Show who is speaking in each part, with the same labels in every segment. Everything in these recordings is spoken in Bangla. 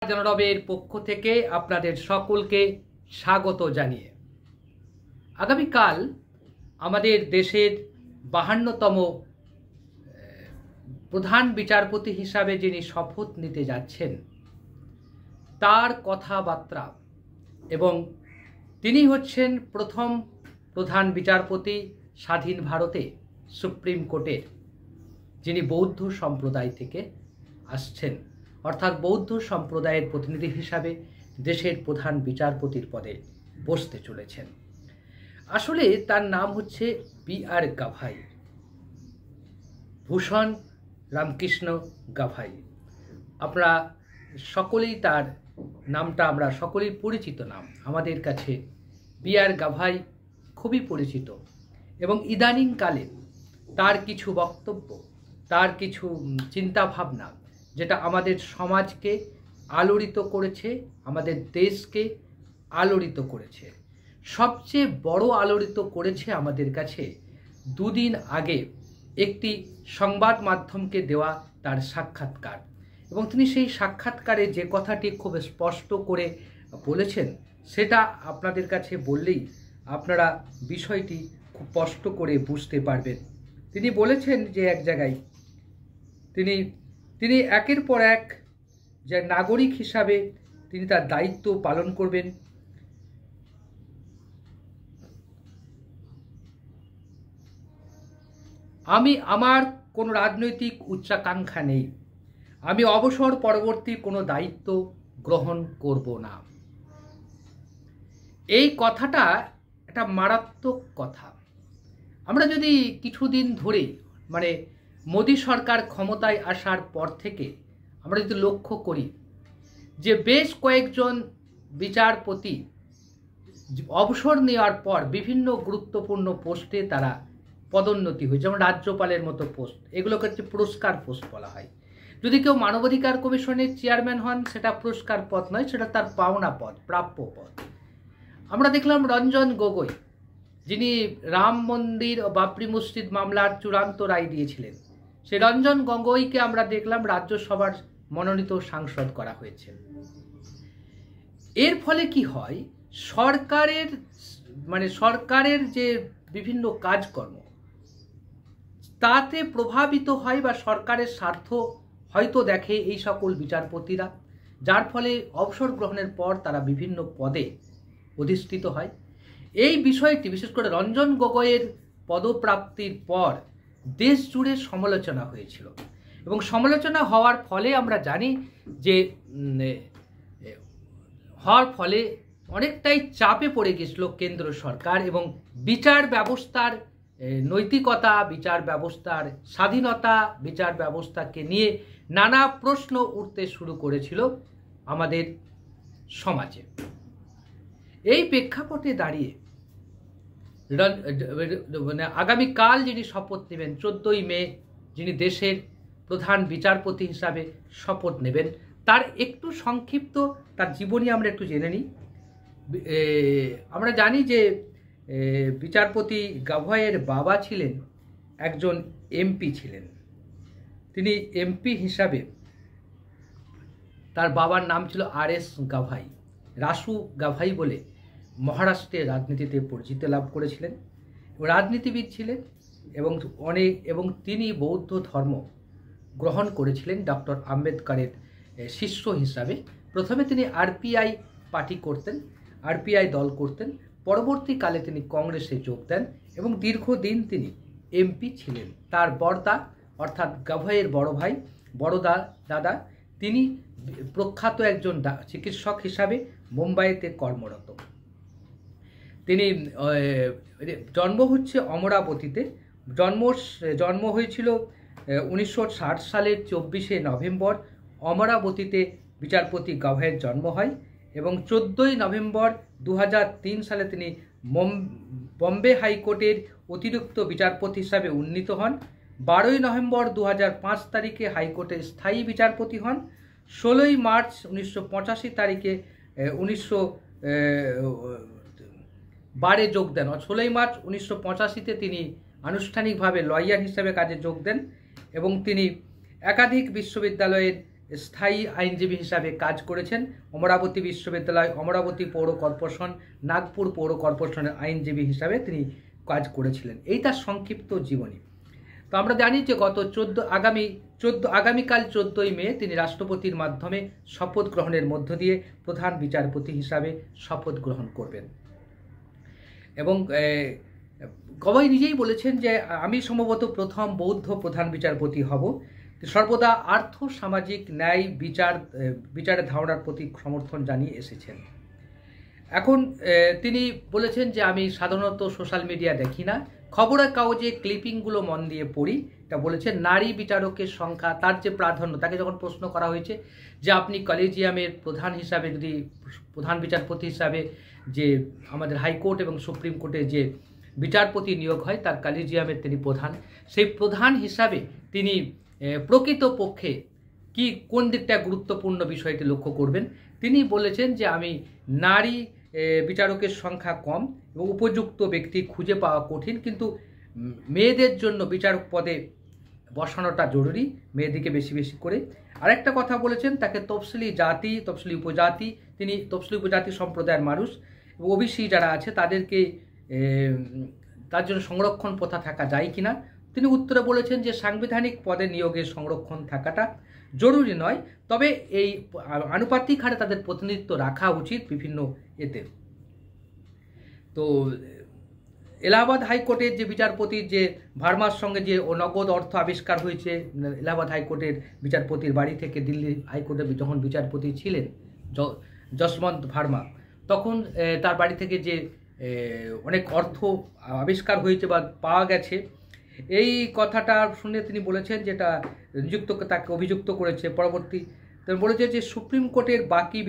Speaker 1: জনরবের পক্ষ থেকে আপনাদের সকলকে স্বাগত জানিয়ে আগামীকাল আমাদের দেশের 52তম প্রধান বিচারপতি হিসাবে যিনি শপথ নিতে যাচ্ছেন তার কথাবার্তা এবং তিনি হচ্ছেন প্রথম প্রধান বিচারপতি স্বাধীন ভারতে সুপ্রিম কোর্টের, যিনি বৌদ্ধ সম্প্রদায় থেকে আসছেন, অর্থাৎ বৌদ্ধ সম্প্রদায়ের প্রতিনিধি হিসাবে দেশের প্রধান বিচারপতির পদে বসতে চলেছেন। আসলে তার নাম হচ্ছে বি.আর. গাভাই, ভূষণ রামকৃষ্ণ গাভাই। আপনারা সকলেই তার নামটা আমরা সকলেই পরিচিত নাম, আমাদের কাছে বি.আর. গাভাই খুবই পরিচিত এবং ইদানিংকালে তার কিছু বক্তব্য, তার কিছু চিন্তাভাবনা যেটা আমাদের সমাজকে আলোড়িত করেছে, আমাদের দেশকে আলোড়িত করেছে। সবচেয়ে বড় আলোড়িত করেছে আমাদের কাছে দুদিন আগে একটি সংবাদ মাধ্যমকে দেওয়া তার সাক্ষাৎকার, এবং তিনি সেই সাক্ষাৎকারে যে কথাটি খুব স্পষ্ট করে বলেছেন সেটা আপনাদের কাছে বললেই আপনারা বিষয়টি খুব স্পষ্ট করে বুঝতে পারবেন। তিনি বলেছেন যে এক জায়গায় তিনি একের পর এক যে নাগরিক হিসাবে তিনি তার দায়িত্ব পালন করবেন। আমার কোনো রাজনৈতিক উচ্চাকাঙ্ক্ষা নেই, আমি অবসর পরবর্তী কোনো দায়িত্ব গ্রহণ করব না। এই কথাটা একটা মারাত্মক কথা। আমরা যদি কিছুদিন ধরে মোদী সরকার ক্ষমতায় আসার পর থেকে আমরা যদি লক্ষ্য করি যে বেশ কয়েকজন বিচারপতি অবসর নেওয়ার পর বিভিন্ন গুরুত্বপূর্ণ পোস্টে তারা পদোন্নতি হয়েছে, যেমন রাজ্যপালের মতো পোস্ট, এগুলোকে হচ্ছে পুরস্কার পোস্ট বলা হয়। যদি কেউ মানবাধিকার কমিশনের চেয়ারম্যান হন সেটা পুরস্কার পদ নয়, সেটা তার পাওনা পদ, প্রাপ্য পদ। আমরা দেখলাম রঞ্জন গগৈ, যিনি রাম মন্দির ও বাবরি মসজিদ মামলার চূড়ান্ত রায় দিয়েছিলেন, সেই রঞ্জন গগৈকে আমরা দেখলাম রাজ্যসভার মনোনীত সাংসদ করা হয়েছে। এর ফলে কি হয়, সরকারের যে বিভিন্ন কাজকর্ম তাতে প্রভাবিত হয় বা সরকারের স্বার্থ হয়তো দেখে এই সকল বিচারপতিরা, যার ফলে অবসর গ্রহণের পর তারা বিভিন্ন পদে অধিষ্ঠিত হয়। এই বিষয়টি বিশেষ করে রঞ্জন গগৈয়ের পদপ্রাপ্তির পর দেশ জুড়ে সমালোচনা হয়েছিল, এবং সমালোচনা হওয়ার ফলে আমরা জানি যে অনেকটাই চাপে পড়ে গেছিল কেন্দ্র সরকার, এবং বিচার ব্যবস্থার নৈতিকতা, বিচার ব্যবস্থার স্বাধীনতা, বিচার ব্যবস্থাকে নিয়ে নানা প্রশ্ন উঠতে শুরু করেছিল আমাদের সমাজে। এই প্রেক্ষাপটে দাঁড়িয়ে আগামীকাল যিনি শপথ নেবেন, 14ই মে যিনি দেশের প্রধান বিচারপতি হিসাবে শপথ নেবেন, তার একটু সংক্ষিপ্ত তার জীবনী আমরা একটু জেনে নিই। আমরা জানি যে বিচারপতি গাভাইয়ের বাবা ছিলেন একজন এমপি ছিলেন। তিনি এমপি হিসাবে, তার বাবার নাম ছিল আর.এস. গাভাই, রাসু গাভাই বলে মহারাষ্ট্রের রাজনীতিতে পরিচিতি লাভ করেছিলেন, রাজনীতিবিদ ছিলেন এবং তিনি বৌদ্ধ ধর্ম গ্রহণ করেছিলেন ডক্টর আম্বেদকরের শিষ্য হিসাবে। প্রথমে তিনি আরপিআই পার্টি করতেন, আরপিআই দল করতেন, পরবর্তীকালে তিনি কংগ্রেসে যোগ দেন এবং দীর্ঘদিন তিনি এমপি ছিলেন। তার বড়দা অর্থাৎ গাভাইয়ের বড় ভাই, দাদা, তিনি প্রখ্যাত একজন চিকিৎসক হিসাবে মুম্বাইতে কর্মরত। তিনি জন্ম হচ্ছে অমরাবতীতে, জন্ম হয়েছিল 1960 সালের 24শে নভেম্বর অমরাবতীতে বিচারপতি গাভাইয়ের জন্ম হয়, এবং 14ই নভেম্বর 2003 সালে তিনি বম্বে হাইকোর্টের অতিরিক্ত বিচারপতি হিসাবে উন্নীত হন। 12ই নভেম্বর 2005 তারিখে হাইকোর্টের স্থায়ী বিচারপতি হন। 16ই মার্চ 1985 তারিখে 1912 যোগ দেন। 16ই মার্চ 1985-তে তিনি আনুষ্ঠানিকভাবে লয়ার হিসেবে কাজে যোগ দেন, এবং তিনি একাধিক বিশ্ববিদ্যালয়ের স্থায়ী আইনজীবী হিসাবে কাজ করেছেন। অমরাবতী বিশ্ববিদ্যালয়, অমরাবতী পৌর কর্পোরেশন, নাগপুর পৌর কর্পোরেশনের আইনজীবী হিসাবে তিনি কাজ করেছিলেন। এই তার সংক্ষিপ্ত জীবনী। তো আমরা জানি যে আগামীকাল 14ই মে তিনি রাষ্ট্রপতির মাধ্যমে শপথ গ্রহণের মধ্য দিয়ে প্রধান বিচারপতি হিসাবে শপথ গ্রহণ করবেন। এবং গবাই নিজেই বলেছেন যে আমি সম্ভবত প্রথম বৌদ্ধ প্রধান বিচারপতি হব। সর্বদা আর্থ সামাজিক ন্যায় বিচারের ধারণার প্রতি সমর্থন জানিয়ে এসেছেন। এখন তিনি বলেছেন যে আমি সাধারণত সোশ্যাল মিডিয়া দেখি না, খবরের কাগজে ক্লিপিংগুলো মন দিয়ে পড়ি। এটা বলেছেন। নারী বিচারকের সংখ্যা, তার যে প্রাধান্য, তাকে যখন প্রশ্ন করা হয়েছে যে আপনি কলেজিয়ামের প্রধান হিসাবে, যদি প্রধান বিচারপতি হিসাবে যে আমাদের হাইকোর্ট এবং সুপ্রিম কোর্টে যে বিচারপতি নিয়োগ হয় তার কলেজিয়ামের তিনি প্রধান, সেই প্রধান হিসাবে তিনি প্রকৃতপক্ষে কোন দিকটা গুরুত্বপূর্ণ বিষয়টি লক্ষ্য করবেন। তিনি বলেছেন যে আমি নারী বিচারকের সংখ্যা কম এবং উপযুক্ত ব্যক্তি খুঁজে পাওয়া কঠিন, কিন্তু মেয়েদের জন্য বিচারক পদে বসানোটা জরুরি, মেয়েদিকে বেশি বেশি করে। আরেকটা কথা বলেছেন, তাকে তফসিলি জাতি, তফসিলি উপজাতি, তিনি তফসিলি উপজাতি সম্প্রদায়ের মানুষ এবং ওবিসি যারা আছে তাদেরকে তার জন্য সংরক্ষণ প্রথা থাকা যায় কিনা। তিনি উত্তরে বলেছেন যে সাংবিধানিক পদে নিয়োগের সংরক্ষণ থাকাটা জরুরি নয়, তবে এই আনুপাতিক হারে তাদের প্রতিনিধিত্ব রাখা উচিত বিভিন্ন এতে। তো এলাহাবাদ হাইকোর্টের যে বিচারপতির যে ভার্মার সঙ্গে যে নগদ অর্থ আবিষ্কার হয়েছে, এলাহাবাদ হাইকোর্টের বিচারপতির বাড়ি থেকে দিল্লি হাইকোর্টে যখন বিচারপতি ছিলেন যশবন্ত ভার্মা, তখন তার বাড়ি থেকে যে অনেক অর্থ আবিষ্কার হয়েছে বা পাওয়া গেছে, এই কথাটা শুনে তিনি বলেছেন যেটা তাকে অভিযুক্ত করেছে। পরবর্তী বলেছে যে সুপ্রিম কোর্টের বাকি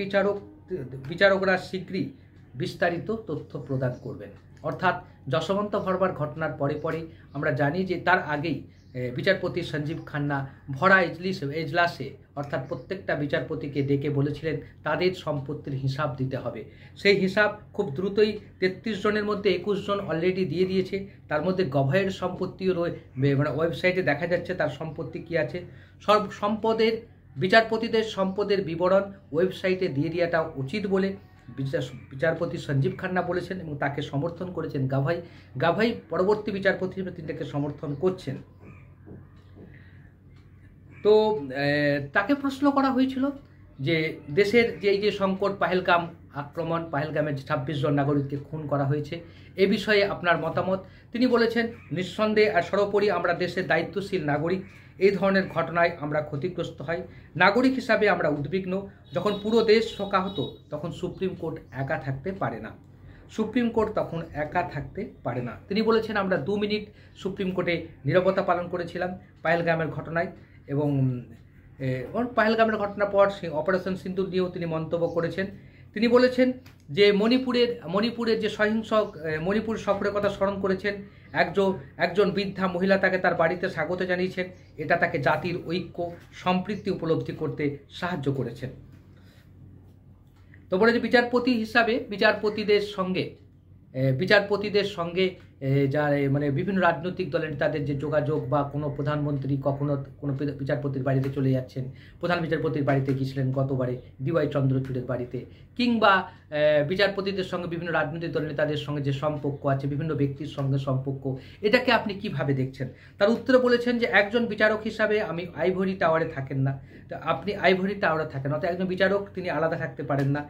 Speaker 1: বিচারকরা শীঘ্রই বিস্তারিত তথ্য প্রদান করবেন। অর্থাৎ যশবন্ত ভার্মার ঘটনার পরে আমরা জানি যে তার আগেই বিচারপতি সঞ্জীব খান্না ভরা এজলাসে অর্থাৎ প্রত্যেকটা বিচারপতিকে ডেকে বলেছিলেন তাদের সম্পত্তির হিসাব দিতে হবে। সেই হিসাব খুব দ্রুতই 33 জনের মধ্যে 21 জন অলরেডি দিয়ে দিয়েছে। তার মধ্যে গভয়ের সম্পত্তিও মানে ওয়েবসাইটে দেখা যাচ্ছে তার সম্পত্তি কী আছে। বিচারপতিদের সম্পদের বিবরণ ওয়েবসাইটে দিয়ে দেওয়াটা উচিত বলে বিচারপতি সঞ্জীব খান্না বলেছেন এবং তাকে সমর্থন করেছেন গাভাই পরবর্তী বিচারপতি হিসেবে তিনি তাকে সমর্থন করছেন। তো তাকে প্রশ্ন করা হয়েছিল যে দেশের যে এই যে সংকট, পাহেলগাম আক্রমণ, পাহেলগামের 26 জন নাগরিককে খুন করা হয়েছে, এ বিষয়ে আপনার মতামত। তিনি বলেছেন নিঃসন্দেহে আর সর্বোপরি আমরা দেশের দায়িত্বশীল নাগরিক, এই ধরনের ঘটনায় আমরা ক্ষতিগ্রস্ত হই। নাগরিক হিসাবে আমরা উদ্বিগ্ন। যখন পুরো দেশ শোকাহত তখন সুপ্রিম কোর্ট একা থাকতে পারে না। তিনি বলেছেন আমরা 2 মিনিট সুপ্রিম কোর্টে নীরবতা পালন করেছিলাম পাহেলগামের ঘটনায় এবং পাহেলগামের ঘটনার পর অপারেশন সিন্দুর নিয়েও তিনি মন্তব্য করেছেন। তিনি বলেছেন যে মণিপুরের যে সহিংস মণিপুর সফরের কথা স্মরণ করেছেন। একজন বৃদ্ধা মহিলা তাকে তার বাড়িতে স্বাগত জানিয়েছেন। এটা তাকে জাতির ঐক্য সম্প্রীতি উপলব্ধি করতে সাহায্য করেছেন। তো বলে যে বিচারপতি হিসাবে বিচারপতিদের সঙ্গে যারা মানে বিভিন্ন রাজনৈতিক দলের নেতাদের যে যোগাযোগ বা কোনো প্রধানমন্ত্রী কখনো কোনো বিচারপতির বাড়িতে চলে যাচ্ছেন, প্রধান বিচারপতির বাড়িতে গিয়েছিলেন গতবারে DY চন্দ্রচূড়ের বাড়িতে, কিংবা বিচারপতিদের সঙ্গে বিভিন্ন রাজনৈতিক দলের নেতাদের সঙ্গে যে সম্পর্ক আছে, বিভিন্ন ব্যক্তির সঙ্গে সম্পর্ক, এটাকে আপনি কিভাবে দেখছেন? তার উত্তরে বলেছেন যে একজন বিচারক হিসাবে আমি আইভরি টাওয়ারে থাকেন না, আপনি আইভরি টাওয়ারে থাকেন, অর্থাৎ একজন বিচারক তিনি আলাদা থাকতে পারেন না।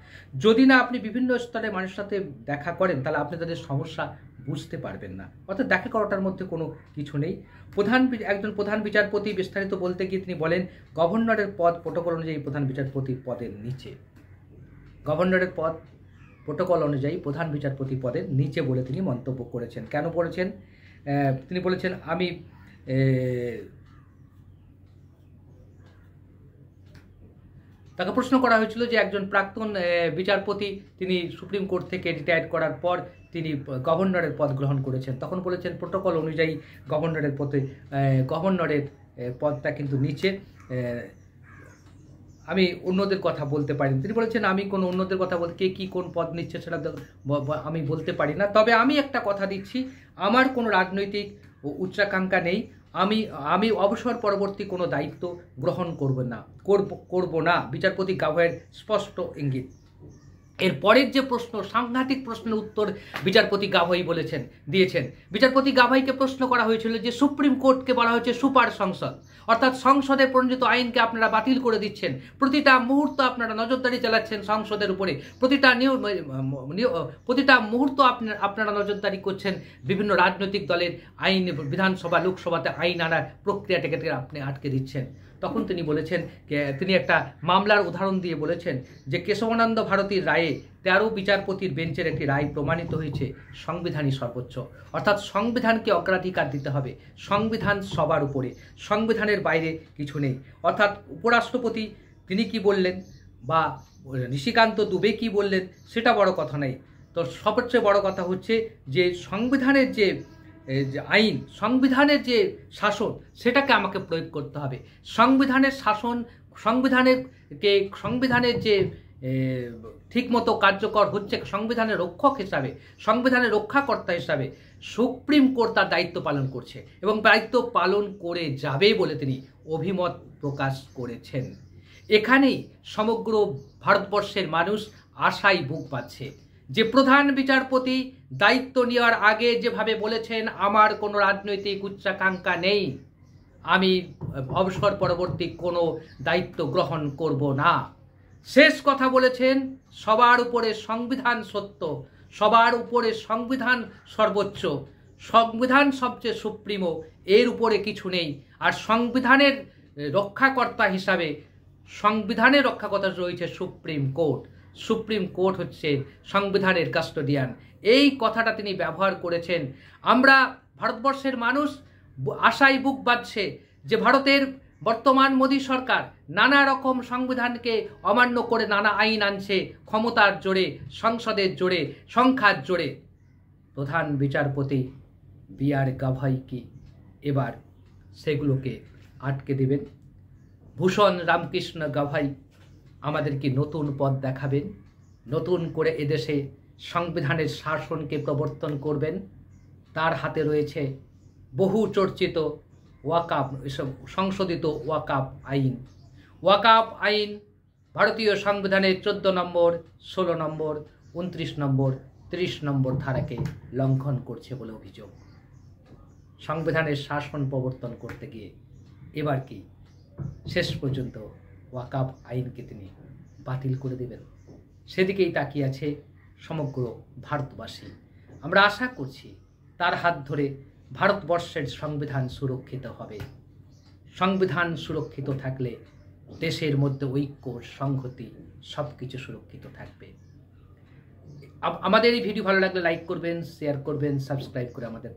Speaker 1: যদি না আপনি বিভিন্ন স্তরে মানুষের সাথে দেখা করেন তাহলে আপনি তাদের সমস্যা বুঝতে পারবেন না। অর্থাৎ দেখা করাটার মধ্যে কোনো কিছু নেই। একজন প্রধান বিচারপতি বিস্তারিত বলতে গিয়ে তিনি বলেন গভর্নরের পদ প্রটোকল অনুযায়ী প্রধান বিচারপতি পদের নিচে, গভর্নরের পদ প্রটোকল অনুযায়ী প্রধান বিচারপতি পদের নিচে বলে তিনি মন্তব্য করেছেন। কেন করেছেন? তিনি বলেছেন আমি তাকে প্রশ্ন করা হয়েছিল যে একজন প্রাক্তন বিচারপতি তিনি সুপ্রিম কোর্ট থেকে রিটায়ার করার পর তিনি গভর্নরের পদ গ্রহণ করেছেন, তখন বলেছেন প্রোটোকল অনুযায়ী গভর্নরের পদটা কিন্তু নিচে, আমি অন্যদের কথা বলতে পারি না। তিনি বলেছেন আমি কোনো অন্যদের কথা বলতে কে কী কোন পদ নিচ্ছে সেটা আমি বলতে পারি না, তবে আমি একটা কথা দিচ্ছি আমার কোনো রাজনৈতিক উচ্চাকাঙ্ক্ষা নেই, আমি অবসর পরবর্তী কোনো দায়িত্ব গ্রহণ করব না বিচারপতি গাভাইয়ের স্পষ্ট ইঙ্গিত। এর পরের যে প্রশ্ন, সাংঘাতিক প্রশ্নের উত্তর বিচারপতি গাভাই দিয়েছেন। বিচারপতি গাভাইকে প্রশ্ন করা হয়েছিল যে সুপ্রিম কোর্টকে বলা হয়েছে সুপার সংসদ, অর্থাৎ সংসদে প্রণীত আইনকে আপনারা বাতিল করে দিচ্ছেন, প্রতিটা মুহূর্ত আপনারা নজরদারি চালাচ্ছেন সংসদের উপরে, প্রতিটা মুহূর্ত আপনারা নজরদারি করছেন বিভিন্ন রাজনৈতিক দলের আইন, বিধানসভা লোকসভাতে আইন আনার প্রক্রিয়াটাকে আপনি আটকে দিচ্ছেন। তখন তিনি বলেছেন, তিনি একটা মামলার উদাহরণ দিয়ে বলেছেন যে কেশবানন্দ ভারতীর রায়ে 13 বিচারপতির বেঞ্চের একটি রায় প্রমাণিত হয়েছে সংবিধানই সর্বোচ্চ, অর্থাৎ সংবিধানকে অগ্রাধিকার দিতে হবে, সংবিধান সবার উপরে, সংবিধানের বাইরে কিছু নেই। অর্থাৎ উপরাষ্ট্রপতি তিনি কি বললেন বা নিশিকান্ত দুবে কি বললেন সেটা বড় কথা নয়, তো সবচেয়ে বড় কথা হচ্ছে যে সংবিধানের যে আইন, সংবিধানের যে শাসন সেটাকে আমাকে প্রয়োগ করতে হবে। সংবিধানের শাসন, সংবিধানের যে ঠিকমতো কার্যকর হচ্ছে, সংবিধানের রক্ষক হিসাবে, সংবিধানের রক্ষাকর্তা হিসাবে সুপ্রিম কোর্ট তার দায়িত্ব পালন করছে এবং দায়িত্ব পালন করে যাবে বলে তিনি অভিমত প্রকাশ করেছেন। এখানেই সমগ্র ভারতবর্ষের মানুষ আশায় বুক পাচ্ছে যে প্রধান বিচারপতি দায়িত্ব নেওয়ার আগে যেভাবে বলেছেন আমার কোনো রাজনৈতিক উচ্চাকাঙ্ক্ষা নেই, আমি অবসর পরবর্তী কোনো দায়িত্ব গ্রহণ করব না, শেষ কথা বলেছেন সবার উপরে সংবিধান সত্য, সবার উপরে সংবিধান সর্বোচ্চ, সংবিধান সবচেয়ে সুপ্রিমো, এর উপরে কিছু নেই। আর সংবিধানের রক্ষাকর্তা হিসাবে, সংবিধানের রক্ষাকর্তা রয়েছে সুপ্রিম কোর্ট, সুপ্রিম কোর্ট হচ্ছে সংবিধানের কাস্টোডিয়ান। এই কথাটা তিনি ব্যবহার করেছেন। আমরা ভারতবর্ষের মানুষ আশায় বুক বাঁধছে যে ভারতের বর্তমান মোদী সরকার নানা রকম সংবিধানকে অমান্য করে নানা আইন আনছে ক্ষমতার জোরে, সংসদের জোরে, সংখ্যার জোরে। প্রধান বিচারপতি বি.আর. গাভাই কি এবার সেগুলোকে আটকে দেবেন? ভূষণ রামকৃষ্ণ গাভাই আমাদের কি নতুন পথ দেখাবেন? নতুন করে এদেশে সংবিধানের শাসনকে প্রবর্তন করবেন? তার হাতে রয়েছে বহু চর্চিত ওয়াকাফ, সংশোধিত ওয়াকাফ আইন। ওয়াকাফ আইন ভারতীয় সংবিধানের 14 নম্বর, 16 নম্বর, 29 নম্বর, 30 নম্বর ধারাকে লঙ্ঘন করছে বলে অভিযোগ। সংবিধানের শাসন প্রবর্তন করতে গিয়ে এবার কি শেষ পর্যন্ত ওয়াকাফ আইনকে তিনি বাতিল করে দেবেন? সেদিকেই তাকিয়ে আছে সমগ্র ভারতবাসী। আমরা আশা করছি তার হাত ধরে ভারতবর্ষের সংবিধান সুরক্ষিত হবে। সংবিধান সুরক্ষিত থাকলে দেশের মধ্যে ঐক্য, সংহতি সব কিছু সুরক্ষিত থাকবে। আমাদের এই ভিডিও ভালো লাগলে লাইক করবেন, শেয়ার করবেন, সাবস্ক্রাইব করে আমাদের